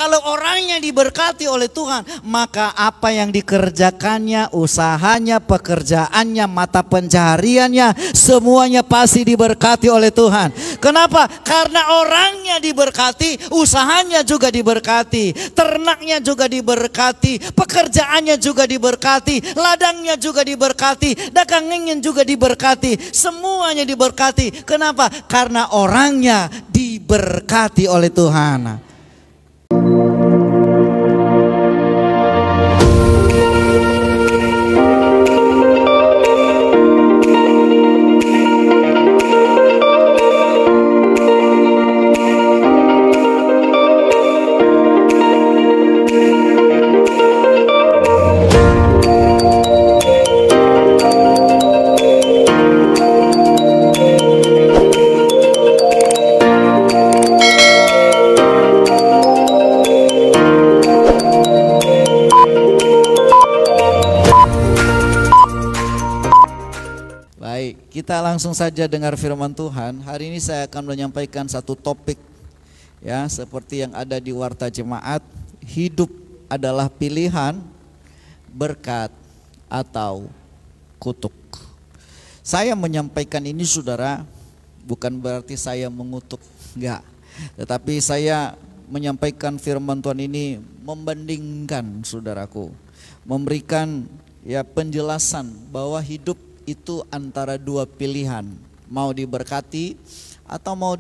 Kalau orangnya diberkati oleh Tuhan, maka apa yang dikerjakannya, usahanya, pekerjaannya, mata pencahariannya, semuanya pasti diberkati oleh Tuhan. Kenapa? Karena orangnya diberkati, usahanya juga diberkati, ternaknya juga diberkati, pekerjaannya juga diberkati, ladangnya juga diberkati, dagangannya juga diberkati, semuanya diberkati. Kenapa? Karena orangnya diberkati oleh Tuhan. Kita langsung saja dengar firman Tuhan. Hari ini saya akan menyampaikan satu topik ya, seperti yang ada di Warta Jemaat. Hidup adalah pilihan, berkat atau kutuk. Saya menyampaikan ini saudara, bukan berarti saya mengutuk, enggak. Tetapi saya menyampaikan firman Tuhan ini membandingkan saudaraku, memberikan ya penjelasan bahwa hidup itu antara dua pilihan, mau diberkati atau mau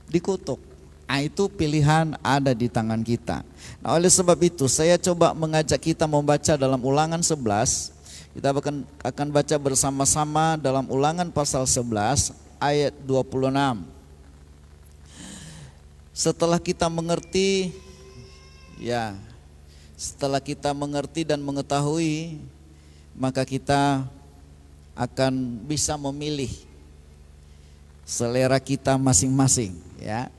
dikutuk. Nah, itu pilihan ada di tangan kita. Nah, oleh sebab itu saya coba mengajak kita membaca dalam Ulangan 11. Kita akan baca bersama-sama dalam Ulangan pasal 11 ayat 26. Setelah kita mengerti ya, setelah kita mengerti dan mengetahui, maka kita akan bisa memilih selera kita masing-masing ya.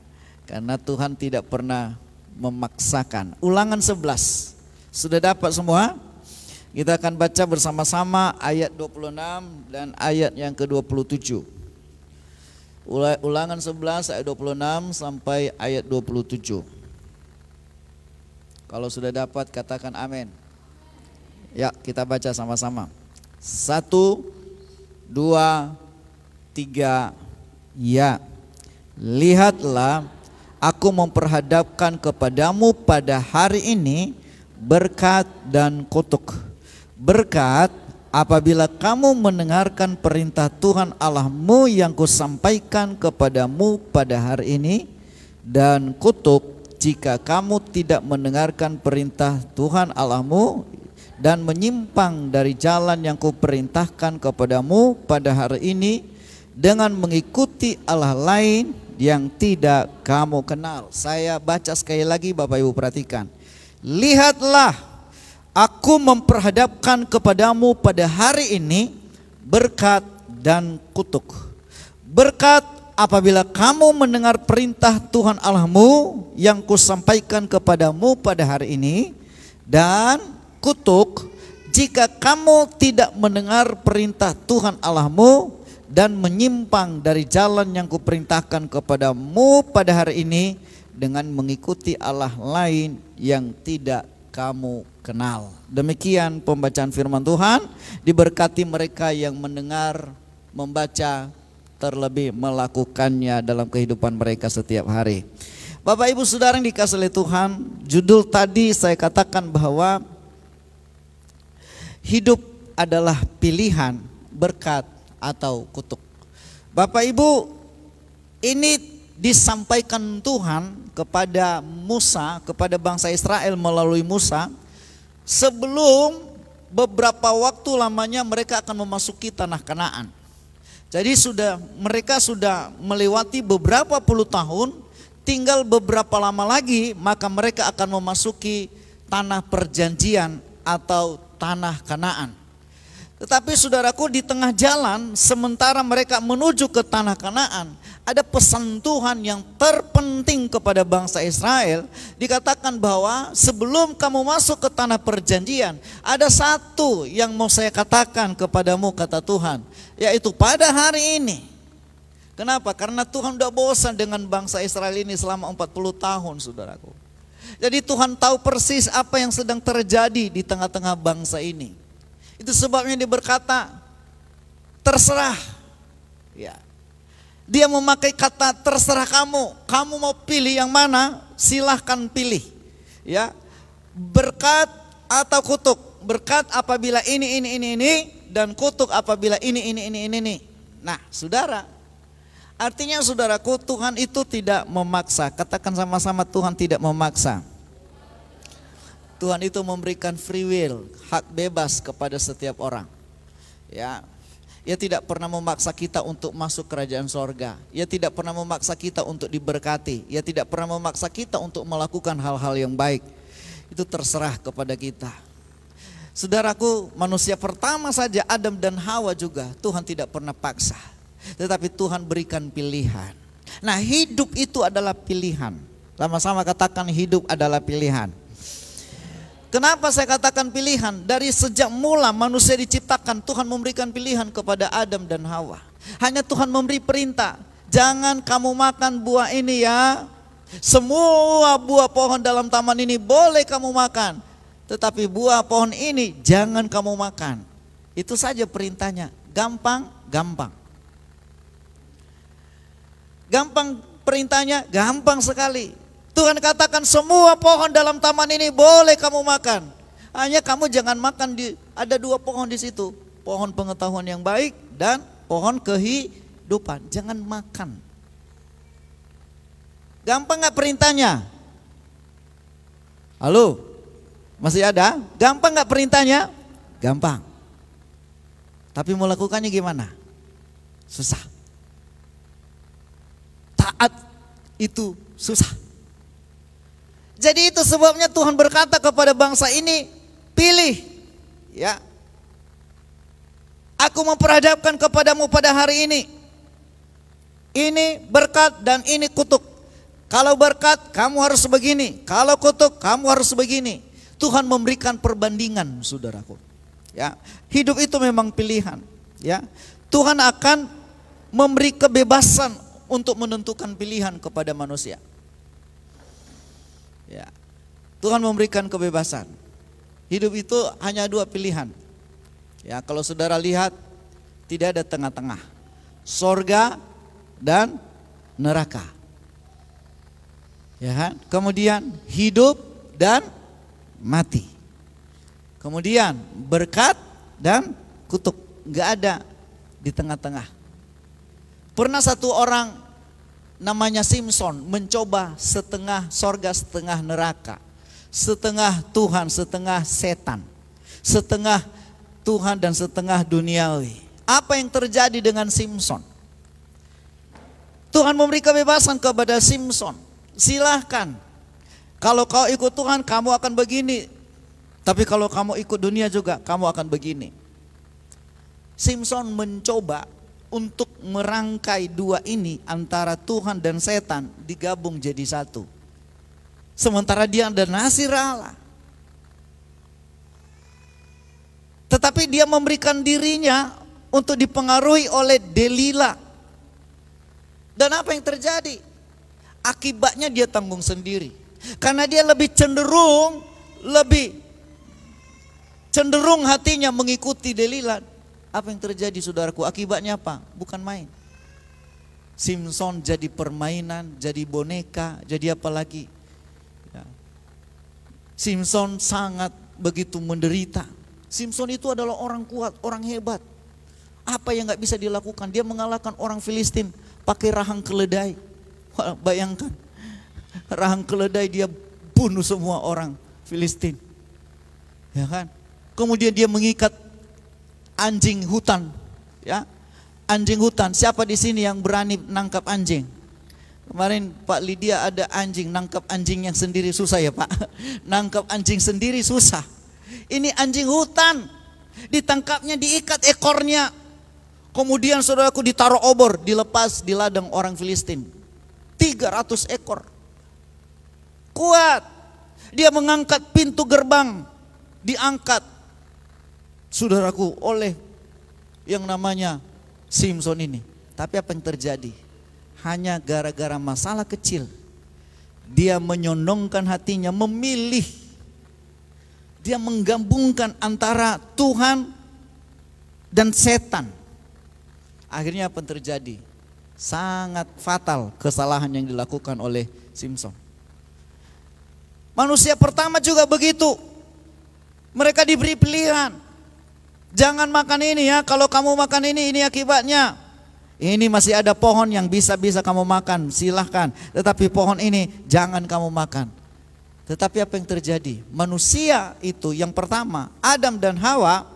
Karena Tuhan tidak pernah memaksakan. Ulangan 11. Sudah dapat semua? Kita akan baca bersama-sama ayat 26 dan ayat yang ke-27. Ulangan 11 ayat 26 sampai ayat 27. Kalau sudah dapat katakan amin. Ya, kita baca sama-sama. 1, 2, 3, ya. Lihatlah, aku memperhadapkan kepadamu pada hari ini berkat dan kutuk. Berkat apabila kamu mendengarkan perintah Tuhan Allahmu yang kusampaikan kepadamu pada hari ini, dan kutuk jika kamu tidak mendengarkan perintah Tuhan Allahmu dan menyimpang dari jalan yang kuperintahkan kepadamu pada hari ini dengan mengikuti Allah lain yang tidak kamu kenal. Saya baca sekali lagi, Bapak Ibu perhatikan. Lihatlah, aku memperhadapkan kepadamu pada hari ini berkat dan kutuk. Berkat apabila kamu mendengar perintah Tuhan Allahmu yang kusampaikan kepadamu pada hari ini, dan kutuk jika kamu tidak mendengar perintah Tuhan Allahmu dan menyimpang dari jalan yang kuperintahkan kepadamu pada hari ini dengan mengikuti Allah lain yang tidak kamu kenal. Demikian pembacaan firman Tuhan. Diberkati mereka yang mendengar, membaca, terlebih melakukannya dalam kehidupan mereka setiap hari. Bapak Ibu Saudara yang dikasihi oleh Tuhan, judul tadi saya katakan bahwa hidup adalah pilihan, berkat atau kutuk. Bapak Ibu, ini disampaikan Tuhan kepada Musa, kepada bangsa Israel melalui Musa, sebelum beberapa waktu lamanya mereka akan memasuki tanah Kanaan. Jadi mereka sudah melewati beberapa puluh tahun, tinggal beberapa lama lagi maka mereka akan memasuki tanah perjanjian atau tanah Kanaan. Tetapi saudaraku, di tengah jalan sementara mereka menuju ke tanah Kanaan, ada pesan Tuhan yang terpenting kepada bangsa Israel. Dikatakan bahwa sebelum kamu masuk ke tanah perjanjian, ada satu yang mau saya katakan kepadamu, kata Tuhan, yaitu pada hari ini. Kenapa? Karena Tuhan udah bosan dengan bangsa Israel ini selama 40 tahun saudaraku. Jadi Tuhan tahu persis apa yang sedang terjadi di tengah-tengah bangsa ini. Itu sebabnya dia berkata, terserah. Ya. Dia memakai kata terserah kamu. Kamu mau pilih yang mana? Silahkan pilih. Ya. Berkat atau kutuk. Berkat apabila ini, dan kutuk apabila ini. Nah, saudara, artinya saudaraku, Tuhan itu tidak memaksa. Katakan sama-sama, Tuhan tidak memaksa. Tuhan itu memberikan free will, hak bebas kepada setiap orang. Ya, Ia tidak pernah memaksa kita untuk masuk kerajaan sorga. Ia tidak pernah memaksa kita untuk diberkati. Ia tidak pernah memaksa kita untuk melakukan hal-hal yang baik. Itu terserah kepada kita. Saudaraku, manusia pertama saja, Adam dan Hawa juga, Tuhan tidak pernah paksa. Tetapi Tuhan berikan pilihan. Nah, hidup itu adalah pilihan. Sama-sama katakan, hidup adalah pilihan. Kenapa saya katakan pilihan? Dari sejak mula manusia diciptakan, Tuhan memberikan pilihan kepada Adam dan Hawa. Hanya Tuhan memberi perintah, jangan kamu makan buah ini ya. Semua buah pohon dalam taman ini boleh kamu makan, tetapi buah pohon ini jangan kamu makan. Itu saja perintahnya. Gampang perintahnya, gampang sekali. Tuhan katakan semua pohon dalam taman ini boleh kamu makan. Hanya kamu jangan makan ada 2 pohon di situ. Pohon pengetahuan yang baik dan pohon kehidupan. Jangan makan. Gampang gak perintahnya? Halo? Masih ada? Gampang gak perintahnya? Gampang. Tapi melakukannya gimana? Susah. Taat itu susah. Jadi itu sebabnya Tuhan berkata kepada bangsa ini, pilih. Ya. Aku memperhadapkan kepadamu pada hari ini. Ini berkat dan ini kutuk. Kalau berkat kamu harus begini, kalau kutuk kamu harus begini. Tuhan memberikan perbandingan, saudaraku. Ya. Hidup itu memang pilihan. Ya. Tuhan akan memberi kebebasan untuk menentukan pilihan kepada manusia. Ya. Tuhan memberikan kebebasan. Hidup itu hanya 2 pilihan. Ya, kalau saudara lihat, tidak ada tengah-tengah. Sorga dan neraka. Ya kan? Kemudian hidup dan mati. Kemudian berkat dan kutuk. Enggak ada di tengah-tengah. Pernah satu orang namanya Simpson mencoba setengah sorga, setengah neraka, setengah Tuhan, setengah setan, setengah Tuhan dan setengah duniawi. Apa yang terjadi dengan Simpson? Tuhan memberi kebebasan kepada Simpson. Silahkan, kalau kau ikut Tuhan kamu akan begini, tapi kalau kamu ikut dunia juga kamu akan begini. Simpson mencoba untuk merangkai 2 ini antara Tuhan dan setan digabung jadi satu. Sementara dia ada nasir Allah. Tetapi dia memberikan dirinya untuk dipengaruhi oleh Delila. Dan apa yang terjadi? Akibatnya dia tanggung sendiri. Karena dia lebih cenderung hatinya mengikuti Delila. Apa yang terjadi, saudaraku? Akibatnya apa? Bukan main. Simpson jadi permainan, jadi boneka, jadi apa lagi? Ya. Simpson sangat begitu menderita. Simpson itu adalah orang kuat, orang hebat. Apa yang gak bisa dilakukan? Dia mengalahkan orang Filistin pakai rahang keledai. Wah, bayangkan, rahang keledai dia bunuh semua orang Filistin. Ya kan? Kemudian dia mengikat anjing hutan, ya, anjing hutan. Siapa di sini yang berani nangkap anjing? Kemarin Pak Lydia ada anjing, nangkap anjing yang sendiri susah ya Pak. Nangkap anjing sendiri susah. Ini anjing hutan, ditangkapnya, diikat ekornya. Kemudian saudaraku ditaruh obor, dilepas di ladang orang Filistin. 300 ekor. Kuat. Dia mengangkat pintu gerbang, diangkat, saudaraku, oleh yang namanya Simpson ini. Tapi apa yang terjadi? Hanya gara-gara masalah kecil, Dia menyondongkan hatinya, memilih. Dia menggabungkan antara Tuhan dan setan. Akhirnya apa yang terjadi? Sangat fatal kesalahan yang dilakukan oleh Simson. Manusia pertama juga begitu. Mereka diberi pilihan. Jangan makan ini ya, kalau kamu makan ini akibatnya. Ini masih ada pohon yang bisa kamu makan, silahkan. Tetapi pohon ini jangan kamu makan. Tetapi apa yang terjadi? Manusia itu yang pertama, Adam dan Hawa.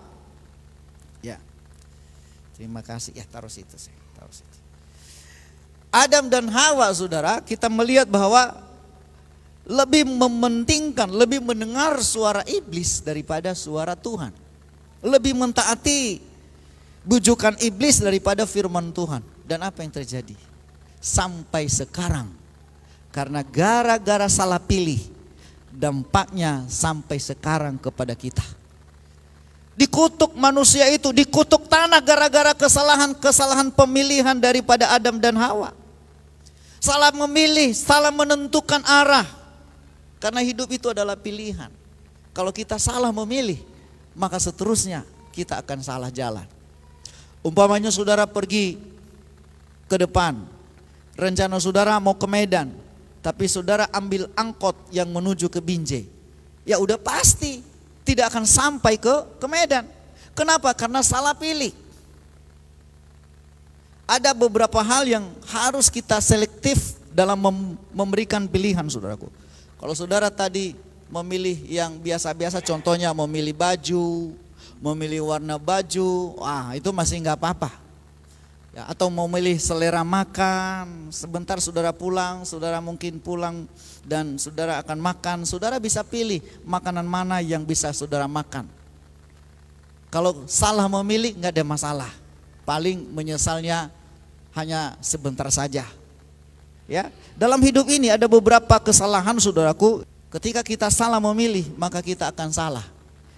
Ya, terima kasih. Ya, taruh situ. Adam dan Hawa, saudara, kita melihat bahwa lebih mementingkan, lebih mendengar suara iblis daripada suara Tuhan. Lebih mentaati bujukan iblis daripada firman Tuhan. Dan apa yang terjadi? Sampai sekarang, karena gara-gara salah pilih, dampaknya sampai sekarang kepada kita. Dikutuk manusia itu, dikutuk tanah gara-gara kesalahan pemilihan daripada Adam dan Hawa. Salah memilih, salah menentukan arah. Karena hidup itu adalah pilihan. Kalau kita salah memilih, maka seterusnya kita akan salah jalan. Umpamanya saudara pergi ke depan, rencana saudara mau ke Medan, tapi saudara ambil angkot yang menuju ke Binjai. Ya udah pasti tidak akan sampai ke Medan. Kenapa? Karena salah pilih. Ada beberapa hal yang harus kita selektif dalam memberikan pilihan, saudaraku. Kalau saudara tadi memilih yang biasa-biasa, contohnya memilih baju, memilih warna baju, itu masih nggak apa-apa. Ya, atau memilih selera makan, sebentar saudara pulang, saudara mungkin pulang dan saudara akan makan, saudara bisa pilih makanan mana yang bisa saudara makan. Kalau salah memilih nggak ada masalah, paling menyesalnya hanya sebentar saja. Ya, dalam hidup ini ada beberapa kesalahan, saudaraku. Ketika kita salah memilih, maka kita akan salah.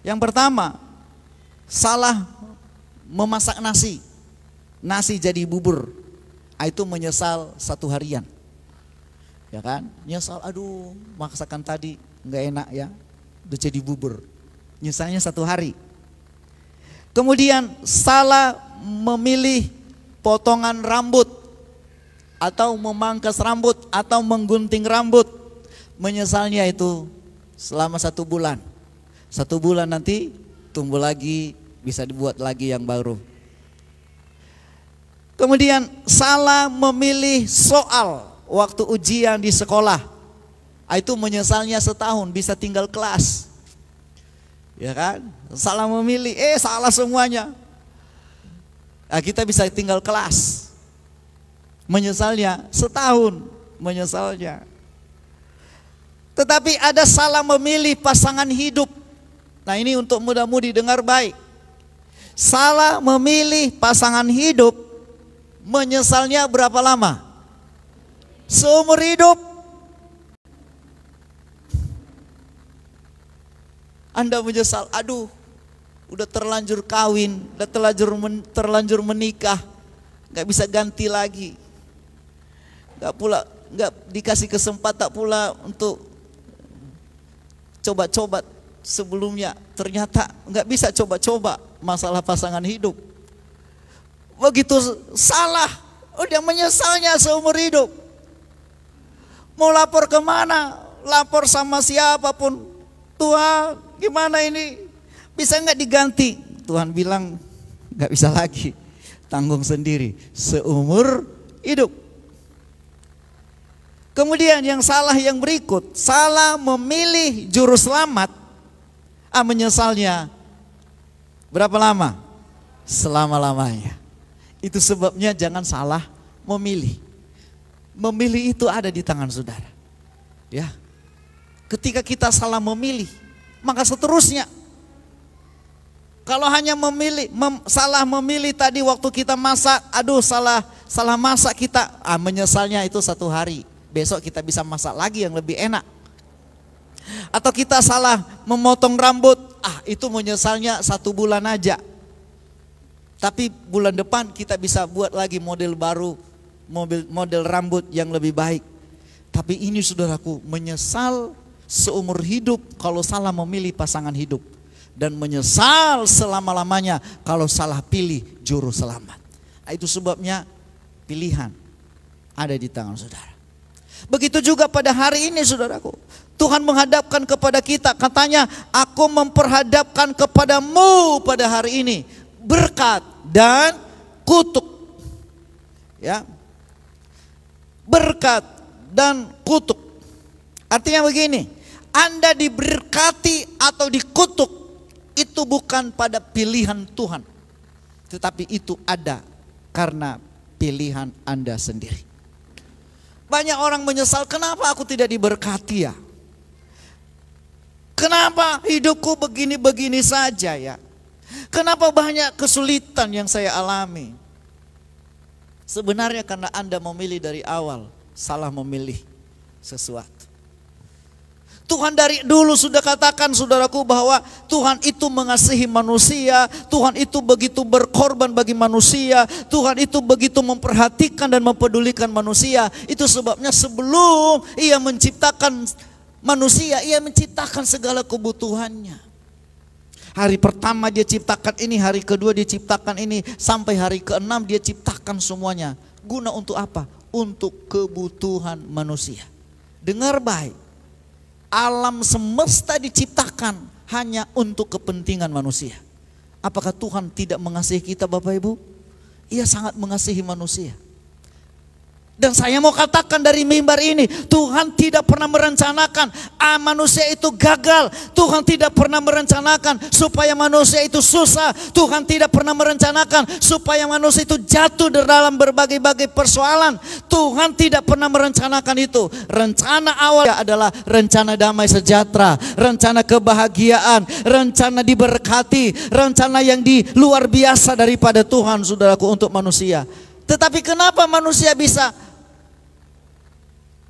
Yang pertama, salah memasak nasi. Nasi jadi bubur. Itu menyesal 1 harian. Ya kan? Nyesal, aduh, masakan tadi nggak enak ya. Udah jadi bubur. Nyesalnya 1 hari. Kemudian salah memilih potongan rambut, atau memangkas rambut, atau menggunting rambut. Menyesalnya itu selama 1 bulan. 1 bulan nanti tumbuh lagi, bisa dibuat lagi yang baru. Kemudian salah memilih soal waktu ujian di sekolah. Itu menyesalnya setahun, bisa tinggal kelas. Ya kan? Salah memilih, salah semuanya. Kita bisa tinggal kelas. Menyesalnya setahun, menyesalnya. Tetapi ada salah memilih pasangan hidup. Nah, ini untuk muda-mudi dengar baik. Salah memilih pasangan hidup, menyesalnya berapa lama? Seumur hidup. Anda menyesal, aduh, udah terlanjur kawin, udah terlanjur menikah, gak bisa ganti lagi. Gak dikasih kesempatan pula untuk coba-coba sebelumnya. Ternyata gak bisa coba-coba masalah pasangan hidup. Begitu salah, udah menyesalnya seumur hidup. Mau lapor kemana? Lapor sama siapapun. Tuhan, gimana ini? Bisa gak diganti? Tuhan bilang gak bisa lagi. Tanggung sendiri seumur hidup. Kemudian yang salah yang berikut, salah memilih juru selamat, menyesalnya berapa lama? Selama-lamanya. Itu sebabnya jangan salah memilih. Memilih itu ada di tangan saudara. Ya. Ketika kita salah memilih, maka seterusnya. Kalau hanya salah memilih tadi waktu kita masak, aduh salah masak kita, menyesalnya itu 1 hari. Besok kita bisa masak lagi yang lebih enak. Atau kita salah memotong rambut, itu menyesalnya 1 bulan aja. Tapi bulan depan kita bisa buat lagi model baru, model rambut yang lebih baik. Tapi ini saudaraku, menyesal seumur hidup kalau salah memilih pasangan hidup. Dan menyesal selama-lamanya kalau salah pilih juru selamat. Itu sebabnya pilihan ada di tangan saudara. Begitu juga pada hari ini saudaraku. Tuhan menghadapkan kepada kita, katanya, aku memperhadapkan kepadamu pada hari ini berkat dan kutuk. Ya. Berkat dan kutuk. Artinya begini, Anda diberkati atau dikutuk itu bukan pada pilihan Tuhan, tetapi itu ada karena pilihan Anda sendiri. Banyak orang menyesal, kenapa aku tidak diberkati ya? Kenapa hidupku begini-begini saja ya? Kenapa banyak kesulitan yang saya alami? Sebenarnya karena Anda memilih dari awal salah memilih sesuatu. Tuhan dari dulu sudah katakan saudaraku bahwa Tuhan itu mengasihi manusia, Tuhan itu begitu berkorban bagi manusia, Tuhan itu begitu memperhatikan dan mempedulikan manusia. Itu sebabnya sebelum Ia menciptakan manusia, Ia menciptakan segala kebutuhannya. Hari pertama Dia ciptakan ini, hari kedua Dia ciptakan ini, sampai hari ke-6 Dia ciptakan semuanya. Guna untuk apa? Untuk kebutuhan manusia. Dengar baik. Alam semesta diciptakan hanya untuk kepentingan manusia. Apakah Tuhan tidak mengasihi kita Bapak Ibu? Ia sangat mengasihi manusia. Dan saya mau katakan dari mimbar ini, Tuhan tidak pernah merencanakan manusia itu gagal. Tuhan tidak pernah merencanakan supaya manusia itu susah. Tuhan tidak pernah merencanakan supaya manusia itu jatuh dalam berbagai-bagai persoalan. Tuhan tidak pernah merencanakan itu. Rencana awal adalah rencana damai sejahtera, rencana kebahagiaan, rencana diberkati, rencana yang di luar biasa daripada Tuhan saudaraku untuk manusia. Tetapi kenapa manusia bisa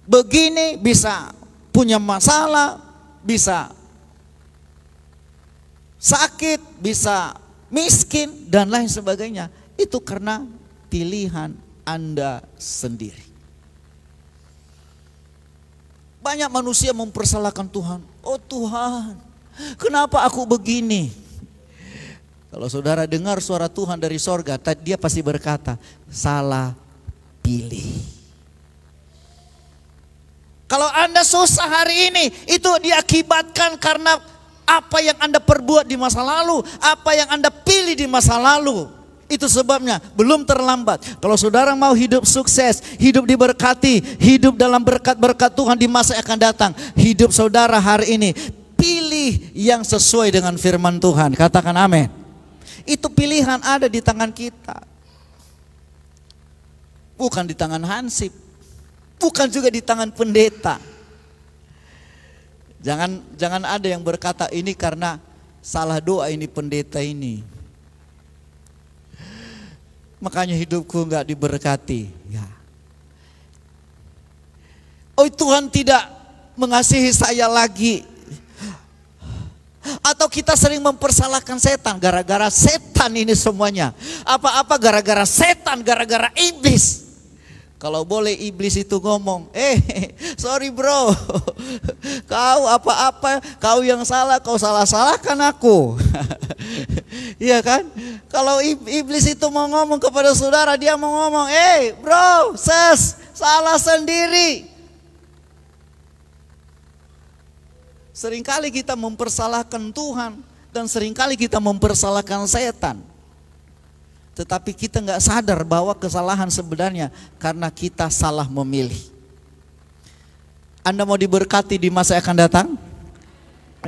begini, bisa punya masalah, bisa sakit, bisa miskin dan lain sebagainya? Itu karena pilihan Anda sendiri. Banyak manusia mempersalahkan Tuhan. Oh Tuhan, kenapa aku begini? Kalau saudara dengar suara Tuhan dari sorga, dia pasti berkata, salah pilih. Kalau Anda susah hari ini, itu diakibatkan karena apa yang Anda perbuat di masa lalu, apa yang Anda pilih di masa lalu. Itu sebabnya belum terlambat. Kalau saudara mau hidup sukses, hidup diberkati, hidup dalam berkat-berkat Tuhan di masa yang akan datang, hidup saudara hari ini, pilih yang sesuai dengan firman Tuhan. Katakan amin. Itu pilihan ada di tangan kita. Bukan di tangan Hansip. Bukan juga di tangan pendeta. Jangan ada yang berkata ini karena salah doa ini pendeta ini, makanya hidupku nggak diberkati. Ya. Oh Tuhan tidak mengasihi saya lagi. Atau kita sering mempersalahkan setan, gara-gara setan ini semuanya. Apa-apa gara-gara setan, gara-gara iblis. Kalau boleh iblis itu ngomong, sorry bro, kau apa-apa, kau yang salah, kau salah-salahkan aku. Iya kan? Kalau iblis itu mau ngomong kepada saudara, dia mau ngomong, bro, salah sendiri. Seringkali kita mempersalahkan Tuhan dan seringkali kita mempersalahkan setan. Tetapi kita nggak sadar bahwa kesalahan sebenarnya karena kita salah memilih. Anda mau diberkati di masa yang akan datang?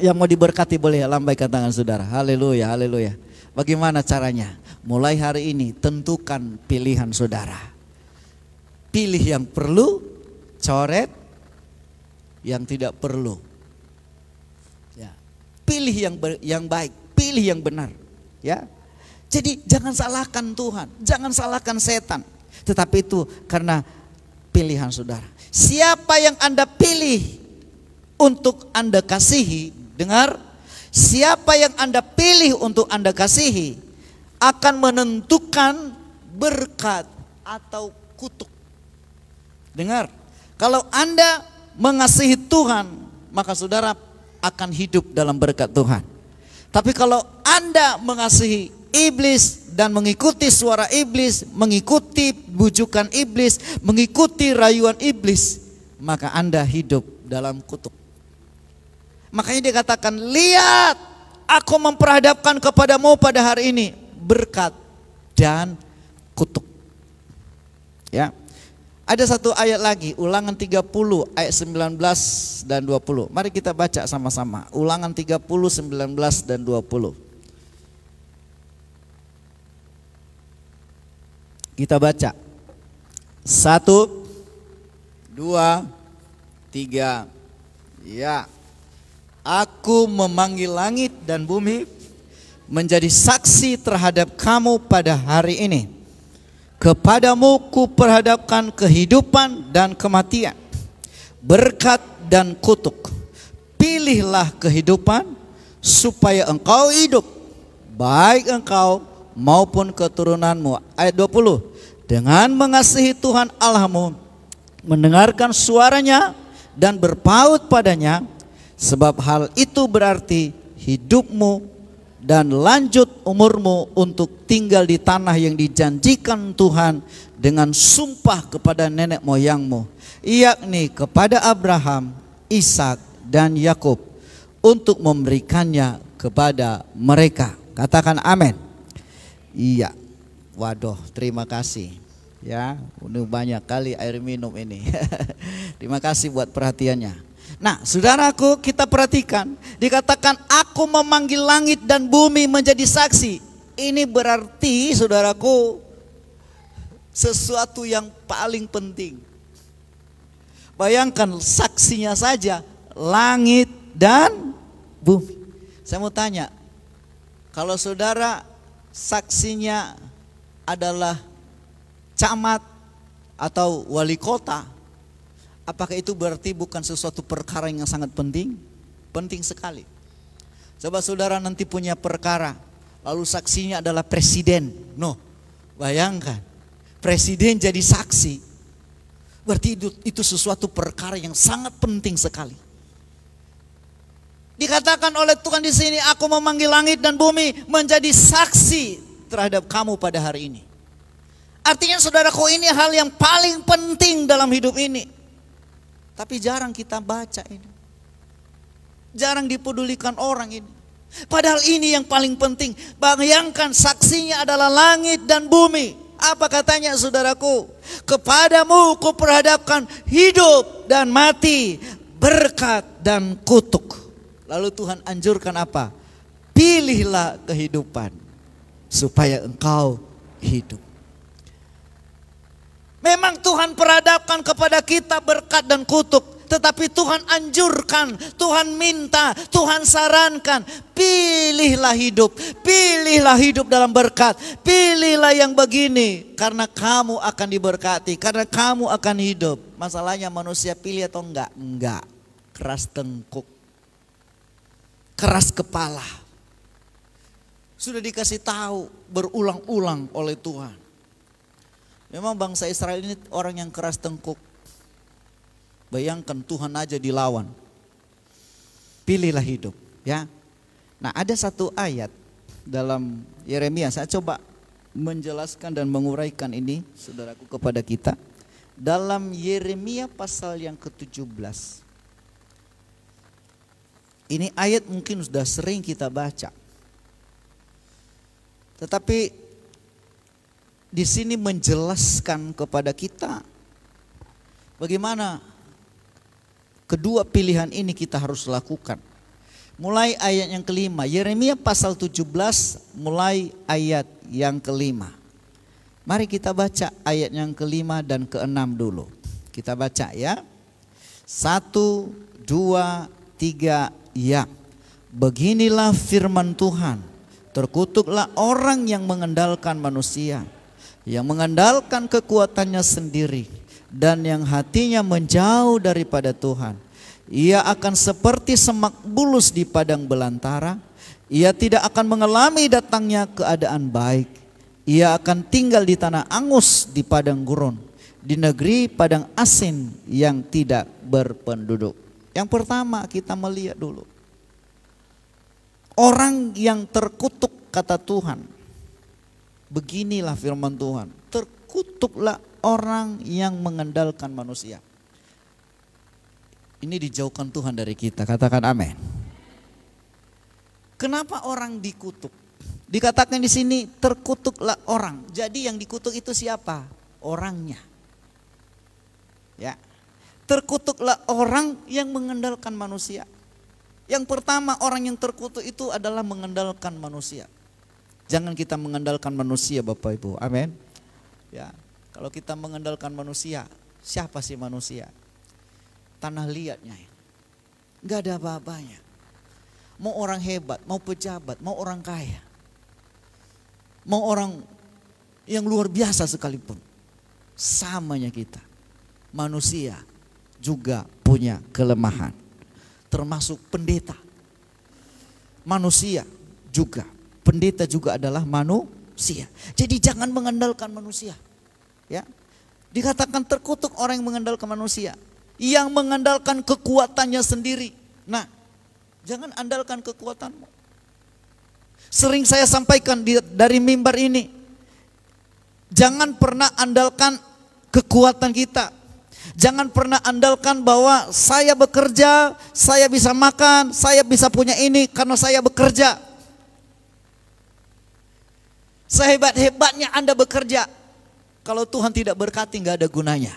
Yang mau diberkati boleh lambaikan tangan saudara. Haleluya, haleluya. Bagaimana caranya? Mulai hari ini tentukan pilihan saudara. Pilih yang perlu, coret yang tidak perlu. Ya. Pilih yang baik, pilih yang benar. Ya. Jadi jangan salahkan Tuhan, jangan salahkan setan. Tetapi itu karena pilihan saudara. Siapa yang Anda pilih untuk Anda kasihi, dengar, siapa yang Anda pilih untuk Anda kasihi akan menentukan berkat atau kutuk. Dengar, Kalau Anda mengasihi Tuhan, maka saudara akan hidup dalam berkat Tuhan. Tapi kalau Anda mengasihi iblis dan mengikuti suara iblis, mengikuti bujukan iblis, mengikuti rayuan iblis, maka Anda hidup dalam kutuk. Makanya dikatakan, lihat, aku memperhadapkan kepadamu pada hari ini berkat dan kutuk. Ya. Ada satu ayat lagi, Ulangan 30 ayat 19 dan 20. Mari kita baca sama-sama. Ulangan 30, 19 dan 20. Kita baca. 1, 2, 3. Ya. Aku memanggil langit dan bumi menjadi saksi terhadap kamu pada hari ini. Kepadamu kuperhadapkan kehidupan dan kematian, berkat dan kutuk. Pilihlah kehidupan supaya engkau hidup, baik engkau maupun keturunanmu. Ayat 20. Dengan mengasihi Tuhan Allahmu, mendengarkan suaranya dan berpaut padanya, sebab hal itu berarti hidupmu dan lanjut umurmu untuk tinggal di tanah yang dijanjikan Tuhan dengan sumpah kepada nenek moyangmu, yakni kepada Abraham, Ishak dan Yakub, untuk memberikannya kepada mereka. Katakan amin. Iya. Waduh, terima kasih. Ya, udah banyak kali air minum ini. Terima kasih buat perhatiannya. Nah, saudaraku, kita perhatikan, dikatakan aku memanggil langit dan bumi menjadi saksi. Ini berarti, saudaraku, sesuatu yang paling penting. Bayangkan saksinya saja langit dan bumi. Saya mau tanya, kalau saudara saksinya adalah camat atau wali kota, apakah itu berarti bukan sesuatu perkara yang sangat penting? Penting sekali. Coba saudara nanti punya perkara, lalu saksinya adalah presiden. No, bayangkan, presiden jadi saksi. Berarti itu sesuatu perkara yang sangat penting sekali. Dikatakan oleh Tuhan di sini, aku memanggil langit dan bumi menjadi saksi terhadap kamu pada hari ini. Artinya saudaraku, ini hal yang paling penting dalam hidup ini. Tapi jarang kita baca ini. Jarang dipedulikan orang ini. Padahal ini yang paling penting. Bayangkan saksinya adalah langit dan bumi. Apa katanya saudaraku? Kepadamu kuperhadapkan hidup dan mati, berkat dan kutuk. Lalu Tuhan anjurkan apa? Pilihlah kehidupan supaya engkau hidup. Memang Tuhan perhadapkan kepada kita berkat dan kutuk, tetapi Tuhan anjurkan, Tuhan minta, Tuhan sarankan, pilihlah hidup dalam berkat, pilihlah yang begini, karena kamu akan diberkati, karena kamu akan hidup. Masalahnya manusia pilih atau enggak? Enggak, keras tengkuk, keras kepala. Sudah dikasih tahu berulang-ulang oleh Tuhan. Memang bangsa Israel ini orang yang keras tengkuk. Bayangkan Tuhan aja dilawan. Pilihlah hidup, ya. Nah, ada satu ayat dalam Yeremia, saya coba menjelaskan dan menguraikan ini saudaraku kepada kita. Dalam Yeremia pasal yang ke-17. Ini ayat mungkin sudah sering kita baca. Tetapi di sini menjelaskan kepada kita bagaimana kedua pilihan ini kita harus lakukan. Mulai ayat yang kelima, Yeremia pasal 17 mulai ayat yang kelima. Mari kita baca ayat yang kelima dan keenam dulu. Kita baca ya. 1, 2, 3, ya. Beginilah firman Tuhan. Terkutuklah orang yang mengandalkan manusia, yang mengandalkan kekuatannya sendiri, dan yang hatinya menjauh daripada Tuhan. Ia akan seperti semak bulus di padang belantara. Ia tidak akan mengalami datangnya keadaan baik. Ia akan tinggal di tanah angus di padang gurun. di negeri padang asin yang tidak berpenduduk. Yang pertama kita melihat dulu. Orang yang terkutuk kata Tuhan. Beginilah firman Tuhan. Terkutuklah orang yang mengandalkan manusia. Ini dijauhkan Tuhan dari kita. Katakan amin. Kenapa orang dikutuk? Dikatakan di sini terkutuklah orang. Jadi yang dikutuk itu siapa? Orangnya. Ya. Terkutuklah orang yang mengandalkan manusia. Yang pertama orang yang terkutuk itu adalah mengandalkan manusia. Jangan kita mengandalkan manusia Bapak Ibu. Amin. Ya. Kalau kita mengandalkan manusia, siapa sih manusia? Tanah liatnya. Enggak ada apa-apanya. Mau orang hebat, mau pejabat, mau orang kaya. Mau orang yang luar biasa sekalipun. Samanya kita. Manusia juga punya kelemahan. Termasuk pendeta. Manusia juga. Pendeta juga adalah manusia. Jadi jangan mengandalkan manusia. Ya. Dikatakan terkutuk orang yang mengandalkan manusia. Yang mengandalkan kekuatannya sendiri. Nah, jangan andalkan kekuatanmu. Sering saya sampaikan dari mimbar ini. Jangan pernah andalkan kekuatan kita. Jangan pernah andalkan bahwa saya bekerja, saya bisa makan, saya bisa punya ini karena saya bekerja. Sehebat-hebatnya Anda bekerja, kalau Tuhan tidak berkati nggak ada gunanya.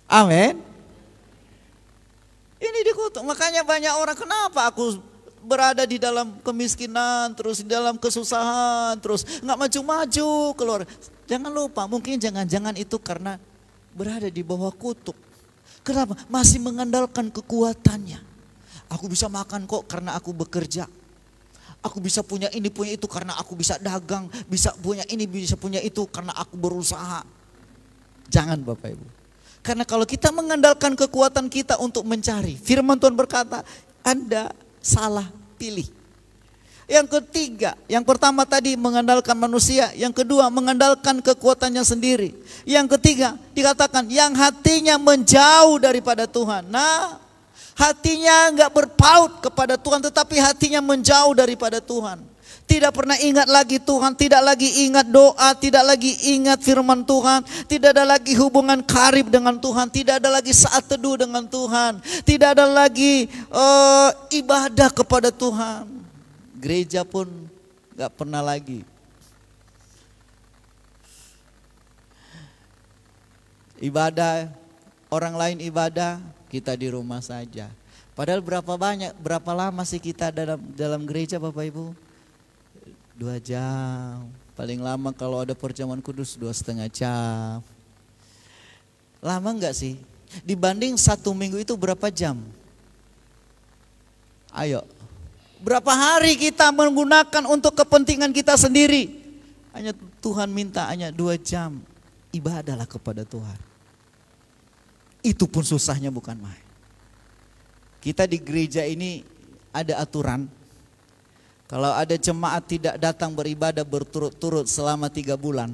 Amin. Ini dikutuk. Makanya banyak orang, kenapa aku berada di dalam kemiskinan, terus di dalam kesusahan, terus nggak maju-maju keluar. Jangan lupa, mungkin jangan-jangan itu karena berada di bawah kutuk. Kenapa? Masih mengandalkan kekuatannya. Aku bisa makan kok karena aku bekerja. Aku bisa punya ini, punya itu karena aku bisa dagang. Bisa punya ini, bisa punya itu karena aku berusaha. Jangan Bapak Ibu. Karena kalau kita mengandalkan kekuatan kita untuk mencari, firman Tuhan berkata, Anda salah pilih. Yang ketiga, yang pertama tadi mengandalkan manusia, yang kedua mengandalkan kekuatannya sendiri. Yang ketiga dikatakan yang hatinya menjauh daripada Tuhan. Nah, hatinya enggak berpaut kepada Tuhan, tetapi hatinya menjauh daripada Tuhan. Tidak pernah ingat lagi Tuhan, tidak lagi ingat doa, tidak lagi ingat firman Tuhan, tidak ada lagi hubungan karib dengan Tuhan, tidak ada lagi saat teduh dengan Tuhan, tidak ada lagi ibadah kepada Tuhan. Gereja pun gak pernah lagi. Ibadah, orang lain ibadah, kita di rumah saja. Padahal berapa lama sih kita dalam gereja Bapak Ibu? 2 jam, paling lama kalau ada perjamuan kudus 2,5 jam. Lama enggak sih? Dibanding 1 minggu itu berapa jam? Ayo, berapa hari kita menggunakan untuk kepentingan kita sendiri? Hanya Tuhan minta hanya 2 jam, ibadahlah kepada Tuhan. Itu pun susahnya bukan main. Kita di gereja ini ada aturan. Kalau ada jemaat tidak datang beribadah berturut-turut selama 3 bulan,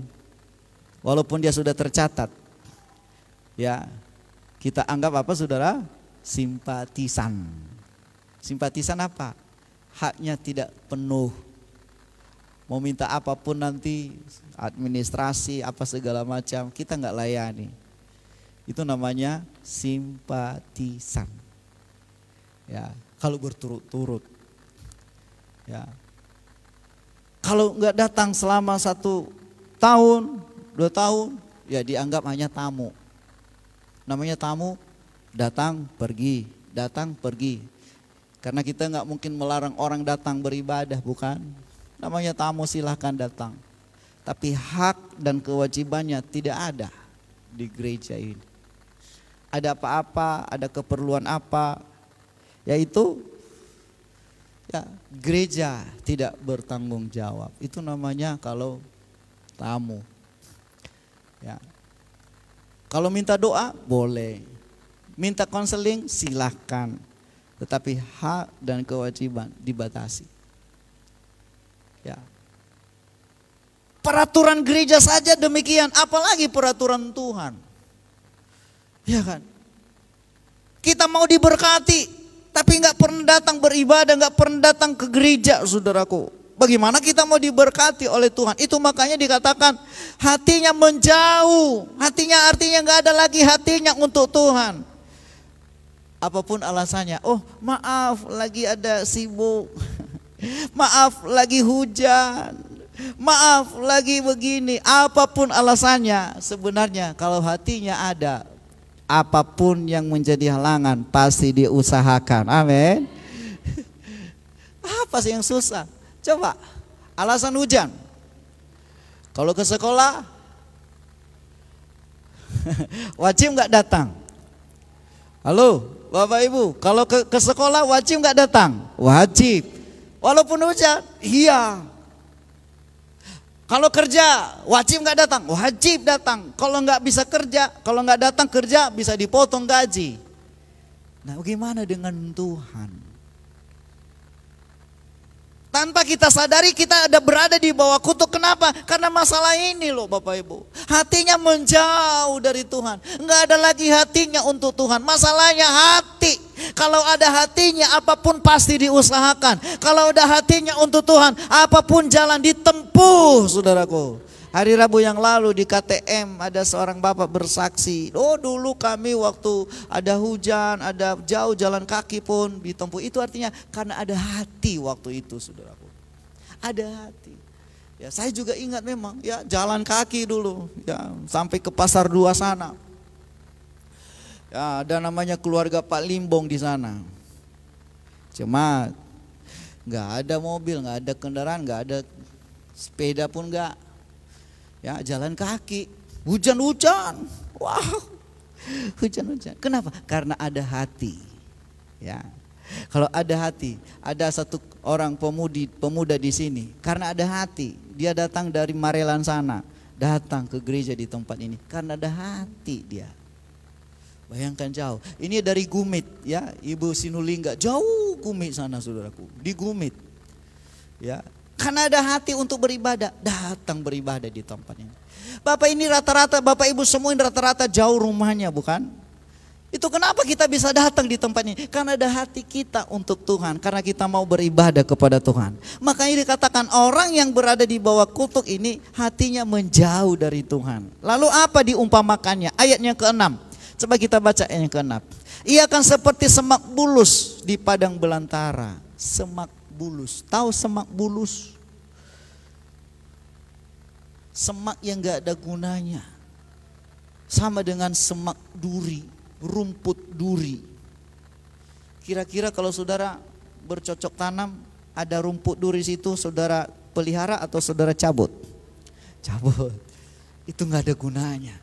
walaupun dia sudah tercatat, ya kita anggap apa saudara? Simpatisan. Simpatisan apa? Haknya tidak penuh. Mau minta apapun nanti, administrasi apa segala macam, kita nggak layani. Itu namanya simpatisan. Ya, kalau berturut-turut. Ya, kalau nggak datang selama 1 tahun, 2 tahun, ya dianggap hanya tamu. Namanya tamu, datang pergi, datang pergi. Karena kita nggak mungkin melarang orang datang beribadah, bukan? Namanya tamu silahkan datang. Tapi hak dan kewajibannya tidak ada di gereja ini. Ada apa-apa, ada keperluan apa, yaitu ya, gereja tidak bertanggung jawab. Itu namanya kalau tamu. Ya. Kalau minta doa boleh. Minta konseling silahkan. Tetapi hak dan kewajiban dibatasi. Ya. Peraturan gereja saja demikian, apalagi peraturan Tuhan. Ya kan? Kita mau diberkati, tapi nggak pernah datang beribadah, nggak pernah datang ke gereja, saudaraku. Bagaimana kita mau diberkati oleh Tuhan? Itu makanya dikatakan hatinya menjauh. Hatinya artinya nggak ada lagi hatinya untuk Tuhan. Apapun alasannya, oh maaf lagi ada sibuk, maaf lagi hujan, maaf lagi begini. Apapun alasannya, sebenarnya kalau hatinya ada, apapun yang menjadi halangan pasti diusahakan. Amin. Apa sih yang susah? Coba, alasan hujan. Kalau ke sekolah wajib nggak datang? Halo, Bapak Ibu, kalau ke sekolah wajib nggak datang? Wajib. Walaupun hujan, iya. Kalau kerja wajib nggak datang? Wajib datang. Kalau nggak bisa kerja, kalau nggak datang kerja bisa dipotong gaji. Nah, bagaimana dengan Tuhan? Tanpa kita sadari kita ada berada di bawah kutuk. Kenapa? Karena masalah ini loh Bapak Ibu. Hatinya menjauh dari Tuhan. Nggak ada lagi hatinya untuk Tuhan. Masalahnya hati. Kalau ada hatinya apapun pasti diusahakan. Kalau ada hatinya untuk Tuhan, apapun jalan ditempuh, saudaraku. Hari Rabu yang lalu di KTM ada seorang bapak bersaksi. Oh dulu kami waktu ada hujan, ada jauh jalan kaki pun ditempuh. Itu artinya karena ada hati waktu itu, saudaraku. Ada hati. Ya saya juga ingat memang ya jalan kaki dulu ya sampai ke Pasar 2 sana. Ya ada namanya keluarga Pak Limbong di sana. Cuma nggak ada mobil, nggak ada kendaraan, nggak ada sepeda pun nggak. Ya jalan kaki, hujan-hujan, wow, hujan-hujan. Kenapa? Karena ada hati. Ya, kalau ada hati, ada satu orang pemuda di sini. Karena ada hati, dia datang dari Marelan sana, datang ke gereja di tempat ini. Karena ada hati dia. Bayangkan jauh. Ini dari Gumit, ya, Ibu Sinulingga, jauh Gumit sana, saudaraku, di Gumit. Ya. Karena ada hati untuk beribadah, datang beribadah di tempat ini. Bapak ini rata-rata, Bapak Ibu semua ini rata-rata jauh rumahnya, bukan? Itu kenapa kita bisa datang di tempat ini? Karena ada hati kita untuk Tuhan, karena kita mau beribadah kepada Tuhan. Makanya dikatakan orang yang berada di bawah kutuk ini hatinya menjauh dari Tuhan. Lalu apa diumpamakannya? Ayatnya ke-6. Coba kita baca ayatnya ke-6. Ia akan seperti semak bulus di padang belantara. Semak bulus, tahu semak bulus? Semak yang gak ada gunanya. Sama dengan semak duri, rumput duri. Kira-kira kalau saudara bercocok tanam, ada rumput duri situ, saudara pelihara atau saudara cabut? Cabut. Itu gak ada gunanya.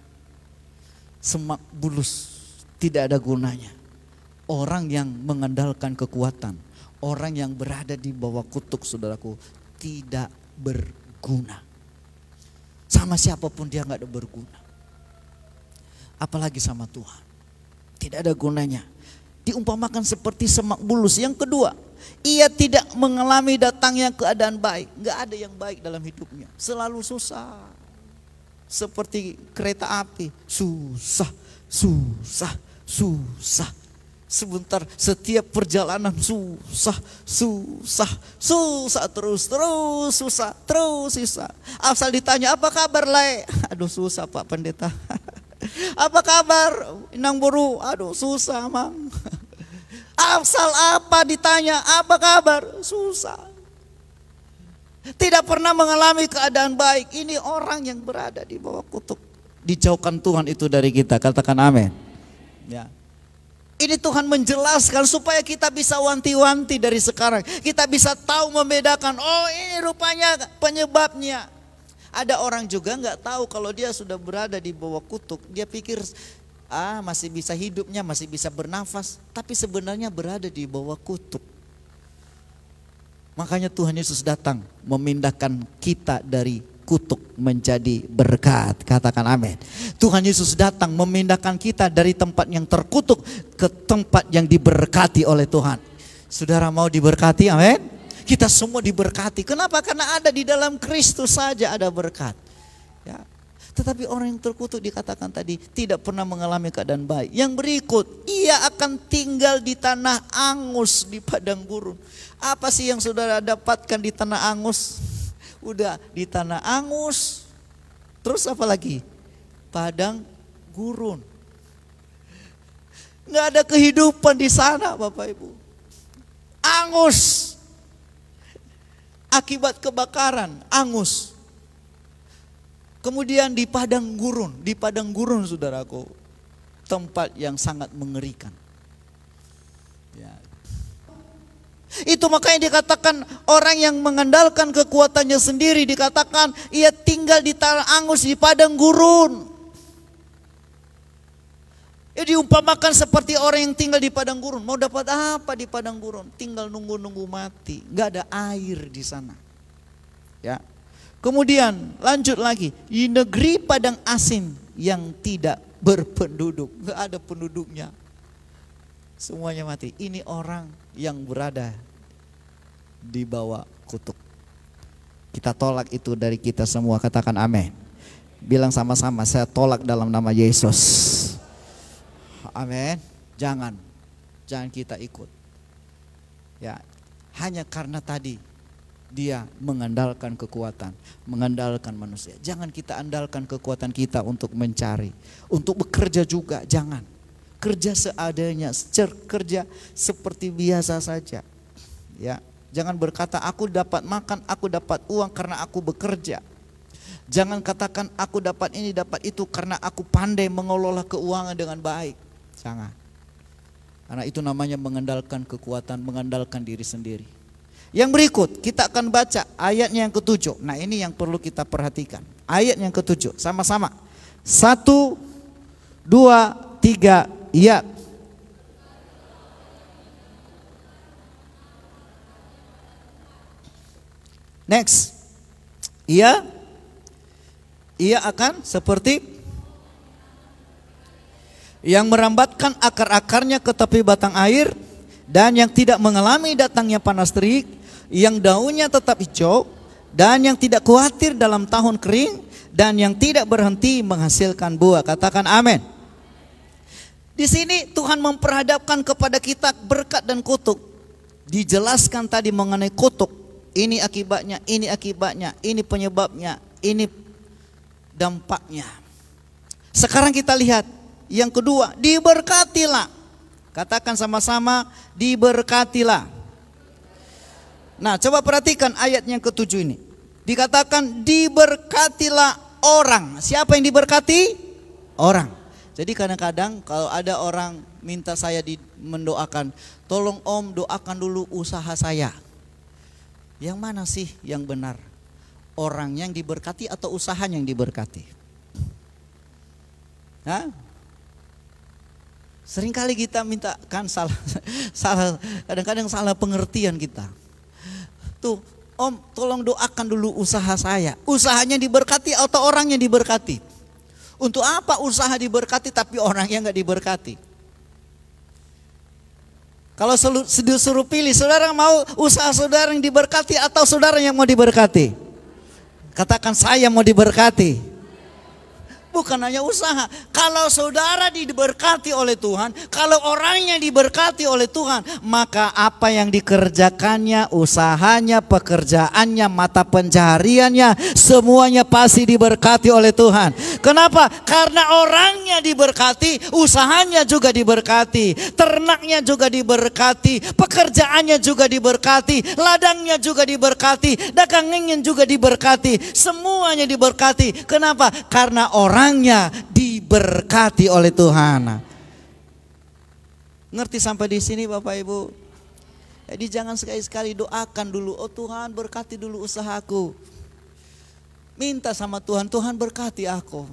Semak bulus tidak ada gunanya. Orang yang mengandalkan kekuatan, orang yang berada di bawah kutuk, saudaraku, tidak berguna. Sama siapapun dia nggak ada berguna. Apalagi sama Tuhan. Tidak ada gunanya. Diumpamakan seperti semak bulus. Yang kedua, ia tidak mengalami datangnya keadaan baik. Nggak ada yang baik dalam hidupnya. Selalu susah. Seperti kereta api. Susah, susah, susah. Sebentar, setiap perjalanan susah, susah, susah terus susah, terus susah. Asal ditanya apa kabar Le? Aduh susah Pak Pendeta. Apa kabar Inang Buru? Aduh susah Mang. Asal apa ditanya apa kabar? Susah. Tidak pernah mengalami keadaan baik. Ini orang yang berada di bawah kutuk. Dijauhkan Tuhan itu dari kita. Katakan amin. Ya. Ini Tuhan menjelaskan supaya kita bisa wanti-wanti dari sekarang. Kita bisa tahu membedakan, oh ini rupanya penyebabnya. Ada orang juga nggak tahu kalau dia sudah berada di bawah kutuk. Dia pikir masih bisa hidupnya, masih bisa bernafas. Tapi sebenarnya berada di bawah kutuk. Makanya Tuhan Yesus datang memindahkan kita dari kutuk menjadi berkat. Katakan amin. Tuhan Yesus datang memindahkan kita dari tempat yang terkutuk ke tempat yang diberkati oleh Tuhan. Saudara mau diberkati, amin? Kita semua diberkati. Kenapa? Karena ada di dalam Kristus saja ada berkat. Ya. Tetapi orang yang terkutuk dikatakan tadi tidak pernah mengalami keadaan baik. Yang berikut, ia akan tinggal di tanah angus di padang gurun. Apa sih yang saudara dapatkan di tanah angus? Udah di tanah angus. Terus apa lagi? Padang gurun. Nggak ada kehidupan di sana, Bapak Ibu. Angus. Akibat kebakaran, angus. Kemudian di padang gurun saudaraku, tempat yang sangat mengerikan. Ya. Itu makanya dikatakan orang yang mengandalkan kekuatannya sendiri, dikatakan ia tinggal di tanah angus di padang gurun. Diumpamakan seperti orang yang tinggal di padang gurun. Mau dapat apa di padang gurun? Tinggal nunggu-nunggu mati. Gak ada air di sana. Ya. Kemudian lanjut lagi. Di negeri padang asin yang tidak berpenduduk. Gak ada penduduknya. Semuanya mati. Ini orang yang berada di bawah kutuk. Kita tolak itu dari kita semua. Katakan amin. Bilang sama-sama, saya tolak dalam nama Yesus. Amin. Jangan kita ikut. Ya, hanya karena tadi dia mengandalkan kekuatan, mengandalkan manusia. Jangan kita andalkan kekuatan kita untuk mencari, untuk bekerja juga. Jangan. Kerja seadanya, kerja seperti biasa saja. Ya, jangan berkata aku dapat makan, aku dapat uang karena aku bekerja. Jangan katakan aku dapat ini, dapat itu karena aku pandai mengelola keuangan dengan baik. Jangan. Karena itu namanya mengandalkan kekuatan, mengandalkan diri sendiri. Yang berikut kita akan baca ayatnya yang ke-7. Nah ini yang perlu kita perhatikan. Ayat yang ke-7 sama-sama. 1, 2, 3, ya. Next. Ia akan seperti yang merambatkan akar-akarnya ke tepi batang air, dan yang tidak mengalami datangnya panas terik, yang daunnya tetap hijau, dan yang tidak khawatir dalam tahun kering, dan yang tidak berhenti menghasilkan buah. Katakan amin. Di sini Tuhan memperhadapkan kepada kita berkat dan kutuk. Dijelaskan tadi mengenai kutuk. Ini akibatnya, ini penyebabnya, ini dampaknya. Sekarang kita lihat yang kedua, diberkatilah. Katakan sama-sama, diberkatilah. Nah, coba perhatikan ayat yang ke-7 ini. Dikatakan diberkatilah orang. Siapa yang diberkati? Orang. Jadi kadang-kadang kalau ada orang minta saya mendoakan, tolong Om doakan dulu usaha saya. Yang mana sih yang benar? Orang yang diberkati atau usahanya yang diberkati? Hah? Seringkali kita minta kan salah kadang-kadang salah pengertian kita. Tuh, Om tolong doakan dulu usaha saya. Usahanya diberkati atau orangnya diberkati? Untuk apa usaha diberkati tapi orangnya enggak diberkati? Kalau disuruh pilih, saudara mau usaha saudara yang diberkati atau saudara yang mau diberkati? Katakan saya mau diberkati. Bukan hanya usaha. Kalau saudara diberkati oleh Tuhan, kalau orangnya diberkati oleh Tuhan, maka apa yang dikerjakannya, usahanya, pekerjaannya, mata pencahariannya, semuanya pasti diberkati oleh Tuhan. Kenapa? Karena orangnya diberkati, usahanya juga diberkati, ternaknya juga diberkati, pekerjaannya juga diberkati, ladangnya juga diberkati, dagangnya juga diberkati, semuanya diberkati. Kenapa? Karena orangnya diberkati oleh Tuhan. Ngerti sampai di sini Bapak Ibu? Jadi jangan sekali-sekali doakan dulu, oh Tuhan berkati dulu usahaku. Minta sama Tuhan, Tuhan berkati aku.